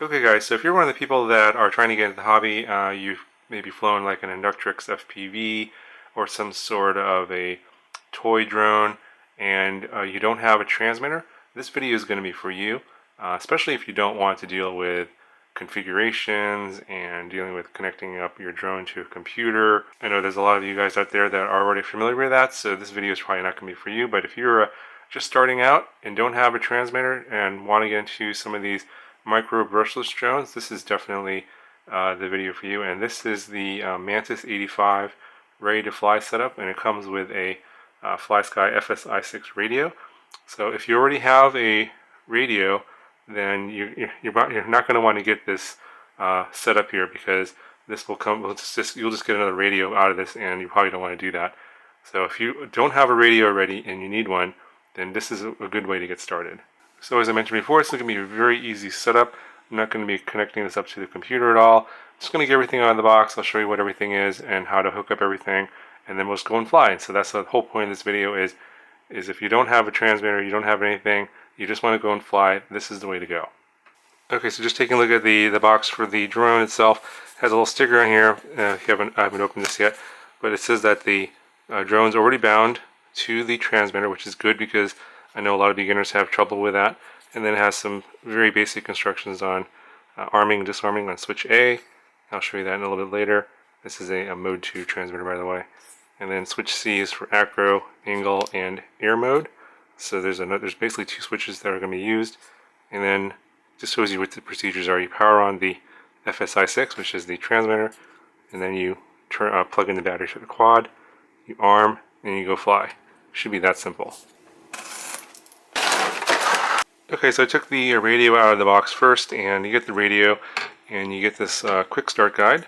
Okay guys, so if you're one of the people that are trying to get into the hobby, you've maybe flown like an Inductrix FPV or some sort of a toy drone, and you don't have a transmitter, this video is going to be for you, especially if you don't want to deal with configurations and dealing with connecting up your drone to a computer. I know there's a lot of you guys out there that are already familiar with that, so this video is probably not going to be for you, but if you're just starting out and don't have a transmitter and want to get into some of these micro brushless drones, this is definitely the video for you. And this is the Mantis85 ready to fly setup, and it comes with a FlySky FSI6 radio. So if you already have a radio, then you're not going to want to get this set up here, because this will come. You'll just get another radio out of this, and you probably don't want to do that. So if you don't have a radio already and you need one, then this is a good way to get started. So as I mentioned before, it's going to be a very easy setup. I'm not going to be connecting this up to the computer at all. I'm just going to get everything out of the box. I'll show you what everything is and how to hook up everything, and then we'll just go and fly. So that's the whole point of this video is if you don't have a transmitter, you don't have anything, you just want to go and fly, this is the way to go. Okay, so just taking a look at the box for the drone itself. It has a little sticker on here. I haven't opened this yet, but it says that the drone's already bound to the transmitter, which is good because I know a lot of beginners have trouble with that. And then it has some very basic instructions on arming and disarming on switch A. I'll show you that in a little bit later. This is a mode 2 transmitter, by the way. And then switch C is for acro, angle, and air mode. So there's basically two switches that are going to be used. And then just shows you what the procedures are. You power on the FSI6, which is the transmitter, and then you plug in the battery to the quad, you arm, and you go fly. Should be that simple. Okay, so I took the radio out of the box first, and you get the radio, and you get this quick start guide.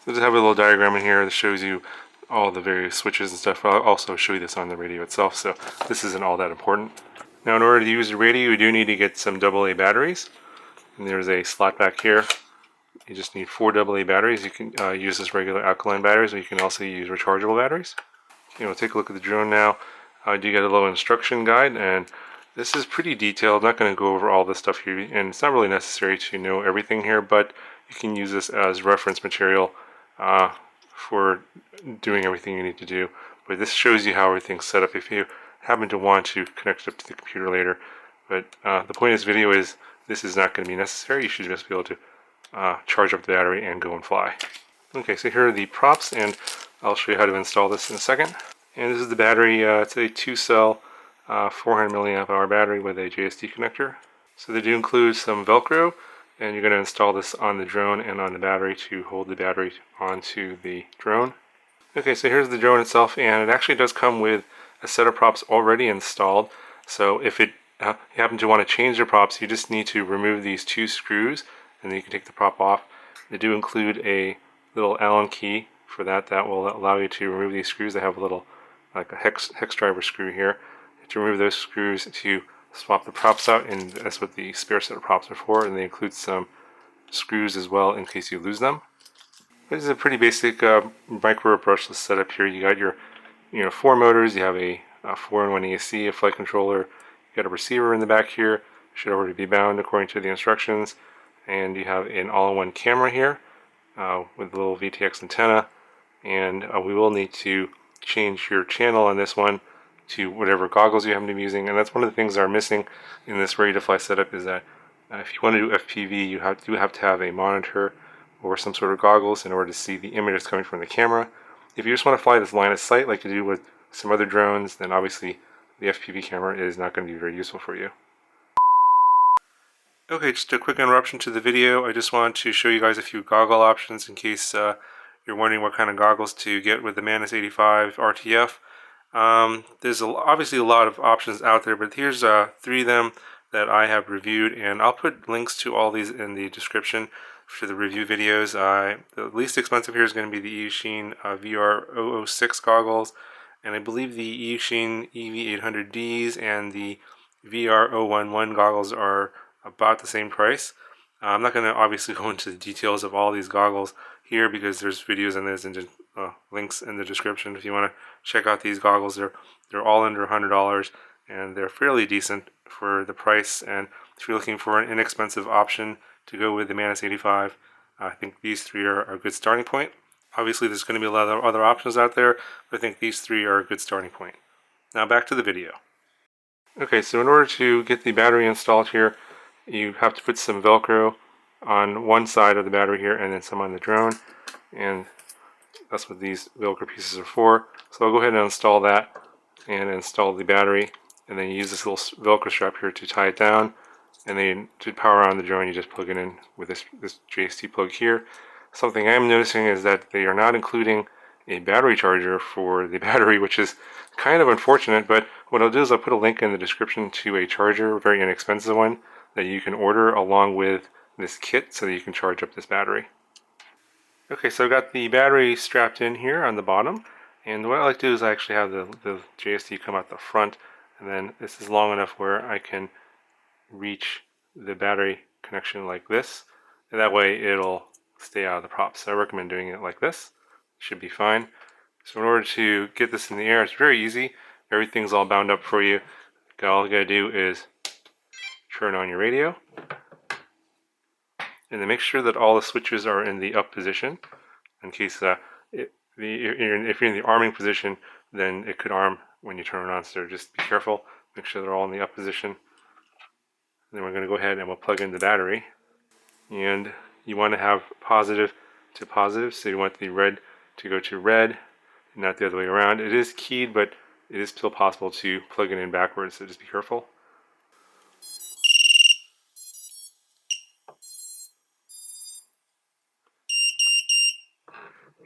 So just have a little diagram in here that shows you all the various switches and stuff. I'll also show you this on the radio itself, so this isn't all that important. Now, in order to use the radio, you do need to get some AA batteries, and there's a slot back here. You just need 4 AA batteries. You can use this regular alkaline batteries, or you can also use rechargeable batteries. We'll take a look at the drone now. I do get a little instruction guide, and this is pretty detailed. I'm not going to go over all this stuff here, and it's not really necessary to know everything here, but you can use this as reference material for doing everything you need to do. But this shows you how everything's set up if you happen to want to connect it up to the computer later. But the point of this video is this is not going to be necessary. You should just be able to charge up the battery and go and fly. Okay, so here are the props, and I'll show you how to install this in a second. And this is the battery. It's a 2-cell 400 milliamp hour battery with a JST connector. So they do include some velcro, and you're going to install this on the drone and on the battery to hold the battery onto the drone. Okay, so here's the drone itself, and it actually does come with a set of props already installed. So if you happen to want to change the props, you just need to remove these 2 screws, and then you can take the prop off. They do include a little Allen key for that will allow you to remove these screws. They have a little like a hex driver screw here to remove those screws to swap the props out, and that's what the spare set of props are for. And they include some screws as well in case you lose them. This is a pretty basic micro brushless setup here. You got your 4 motors. You have a 4-in-1 AC, a flight controller. You got a receiver in the back here. Should already be bound according to the instructions. And you have an all-in-one camera here with a little VTX antenna. And we will need to change your channel on this one to whatever goggles you happen to be using. And that's one of the things that are missing in this ready to fly setup, is that if you want to do FPV, you have to have a monitor or some sort of goggles in order to see the image that's coming from the camera. If you just want to fly this line of sight like you do with some other drones, then obviously the FPV camera is not going to be very useful for you. Okay, just a quick interruption to the video. I just wanted to show you guys a few goggle options in case you're wondering what kind of goggles to get with the Mantis85 RTF. There's obviously a lot of options out there, but here's 3 of them that I have reviewed, and I'll put links to all these in the description for the review videos. The least expensive here is going to be the Eugene VR006 goggles, and I believe the Eugene EV800Ds and the VR011 goggles are about the same price. I'm not going to obviously go into the details of all these goggles here because there's videos on this and links in the description if you want to check out these goggles. They're all under $100, and they're fairly decent for the price. And if you're looking for an inexpensive option to go with the Mantis85. I think these three are a good starting point. Obviously there's going to be a lot of other options out there, but I think these three are a good starting point. Now back to the video. Okay, so in order to get the battery installed here, you have to put some Velcro on one side of the battery here and then some on the drone, and that's what these Velcro pieces are for. So I'll go ahead and install that and install the battery, and then you use this little Velcro strap here to tie it down, and then to power on the drone you just plug it in with this JST plug here. Something I'm noticing is that they are not including a battery charger for the battery, which is kind of unfortunate, but what I'll do is I'll put a link in the description to a charger, a very inexpensive one, that you can order along with this kit so that you can charge up this battery. Okay, so I've got the battery strapped in here on the bottom, and what I like to do is I actually have the JST come out the front, and then this is long enough where I can reach the battery connection like this, and that way it'll stay out of the prop. So I recommend doing it like this. Should be fine. So in order to get this in the air, it's very easy. Everything's all bound up for you. All you gotta do is turn on your radio, and then make sure that all the switches are in the up position. In case if you're in the arming position, then it could arm when you turn it on. So just be careful. Make sure they're all in the up position. Then we're going to go ahead and we'll plug in the battery, and you want to have positive to positive, so you want the red to go to red, not the other way around. It is keyed, but it is still possible to plug it in backwards, so just be careful.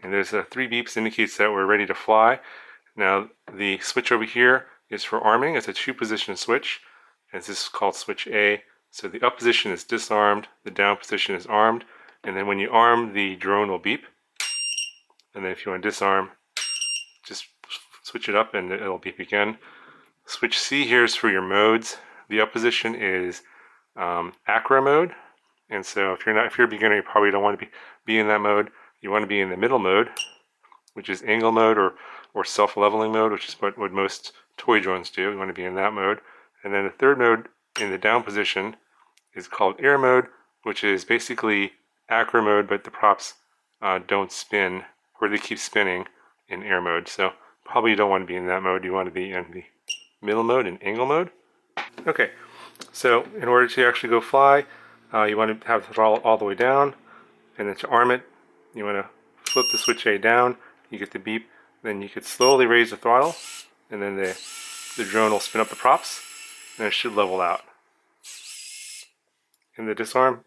And there's 3 beeps indicates that we're ready to fly. Now the switch over here is for arming. It's a 2-position switch, and this is called switch A. So the up position is disarmed, the down position is armed, and then when you arm, the drone will beep. And then if you want to disarm, just switch it up and it'll beep again. Switch C here is for your modes. The up position is acro mode, and so if you're a beginner, you probably don't want to be in that mode. You want to be in the middle mode, which is angle mode or self-leveling mode, which is what most toy drones do. You want to be in that mode. And then the third mode in the down position is called air mode, which is basically acro mode, but the props don't spin, or they keep spinning in air mode. So probably you don't want to be in that mode. You want to be in the middle mode and angle mode. Okay, so in order to actually go fly, you want to have the throttle all the way down, and then to arm it, you want to flip the switch A down, you get the beep, then you could slowly raise the throttle, and then the drone will spin up the props, and it should level out. In the disarm,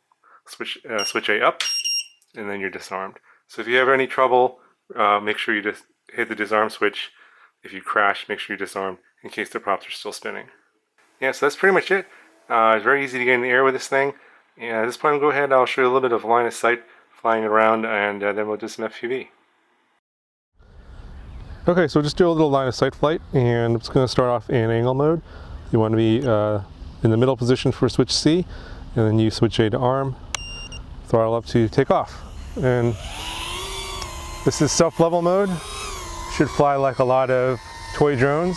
switch A up, and then you're disarmed. So if you have any trouble, make sure you just hit the disarm switch. If you crash, make sure you disarm in case the props are still spinning. Yeah, so that's pretty much it. It's very easy to get in the air with this thing. And at this point, I'll go ahead and I'll show you a little bit of line of sight flying around, and then we'll do some FPV. Okay, so just do a little line of sight flight, and it's going to start off in angle mode. You want to be in the middle position for switch C, and then you switch A to arm, throttle up to take off. And this is self-level mode. Should fly like a lot of toy drones.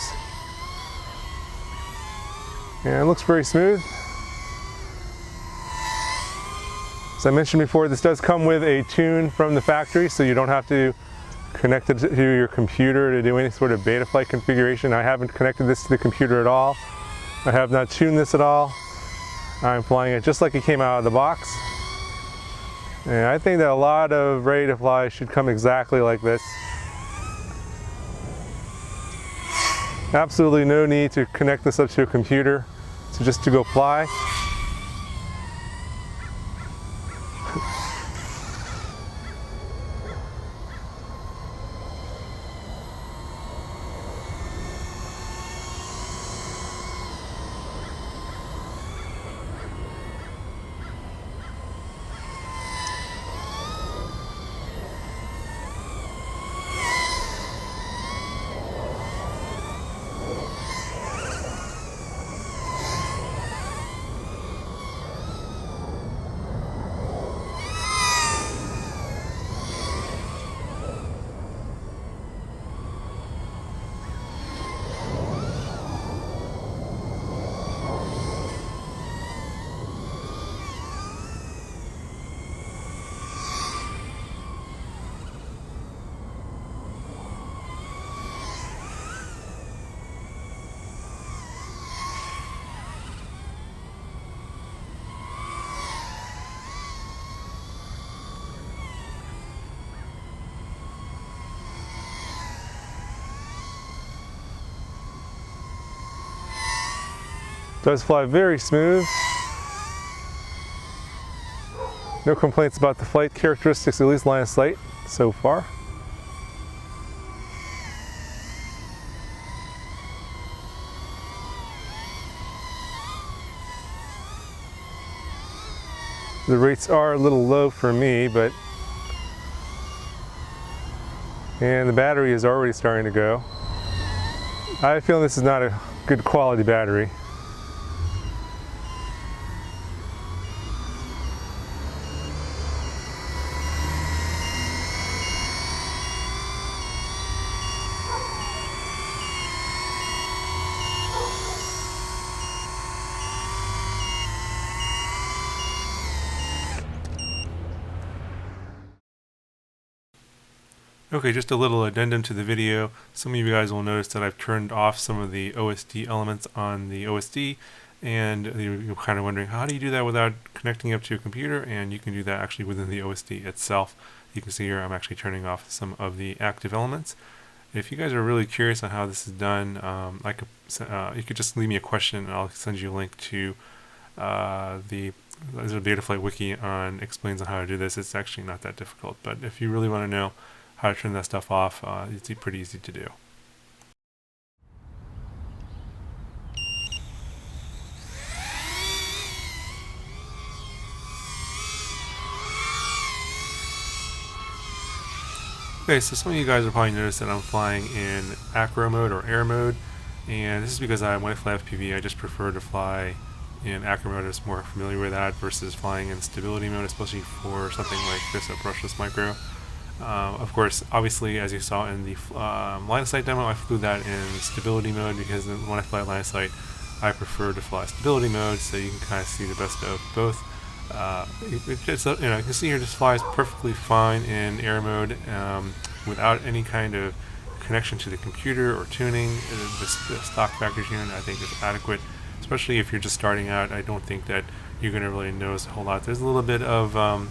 And it looks very smooth. As I mentioned before, this does come with a tune from the factory, so you don't have to connect it to your computer to do any sort of beta flight configuration. I haven't connected this to the computer at all. I have not tuned this at all. I'm flying it just like it came out of the box. And I think that a lot of ready to fly should come exactly like this. Absolutely no need to connect this up to a computer. So just to go fly. Does fly very smooth. No complaints about the flight characteristics, at least line of sight so far. The rates are a little low for me, and the battery is already starting to go. I feel this is not a good quality battery. Okay, just a little addendum to the video. Some of you guys will notice that I've turned off some of the OSD elements on the OSD, and you're kind of wondering, how do you do that without connecting up to a computer? And you can do that actually within the OSD itself. You can see here I'm actually turning off some of the active elements. If you guys are really curious on how this is done, you could just leave me a question and I'll send you a link to there's a Betaflight wiki on explains on how to do this. It's actually not that difficult, but if you really want to know how to turn that stuff off, it's pretty easy to do. Okay, so some of you guys will probably notice that I'm flying in acro mode or air mode, and this is because when I fly FPV, I just prefer to fly in acro mode. I'm just more familiar with that versus flying in stability mode, especially for something like this, a brushless micro. Of course, obviously, as you saw in the line of sight demo, I flew that in stability mode because when I fly line of sight, I prefer to fly stability mode, so you can kind of see the best of both. You can see here just flies perfectly fine in air mode without any kind of connection to the computer or tuning. The stock factor tuning I think is adequate, especially if you're just starting out. I don't think that you're going to really notice a whole lot. There's a little bit of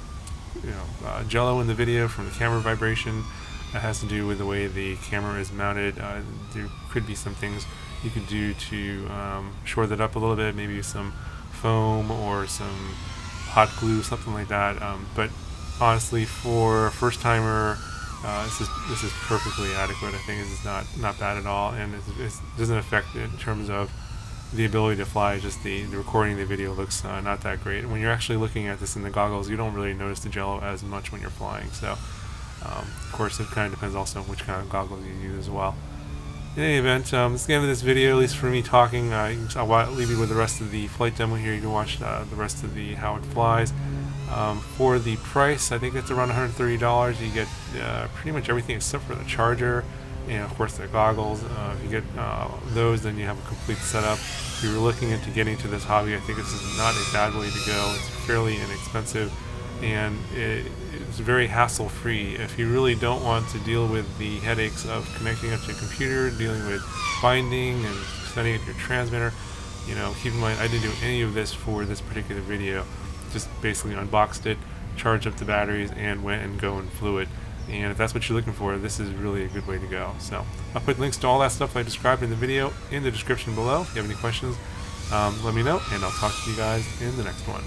jello in the video from the camera vibration. That has to do with the way the camera is mounted. There could be some things you could do to shore that up a little bit, maybe some foam or some hot glue, something like that. But honestly, for a first timer, this is perfectly adequate. I think this is not bad at all, and it doesn't affect it in terms of the ability to fly. Just the recording of the video looks not that great. When you're actually looking at this in the goggles, you don't really notice the jello as much when you're flying. So of course it kind of depends also on which kind of goggles you use as well. In any event, that's the end of this video, at least for me talking. I'll leave you with the rest of the flight demo here. You can watch the rest of how it flies. For the price, I think it's around $130. You get pretty much everything except for the charger and of course the goggles. If you get those, then you have a complete setup. If you're looking into getting into this hobby, I think this is not a bad way to go. It's fairly inexpensive, and it's very hassle-free. If you really don't want to deal with the headaches of connecting up to a computer, dealing with binding and setting up your transmitter, keep in mind I didn't do any of this for this particular video. Just basically unboxed it, charged up the batteries, and went and flew it. And if that's what you're looking for, this is really a good way to go. So I'll put links to all that stuff I described in the video in the description below. If you have any questions, let me know, and I'll talk to you guys in the next one.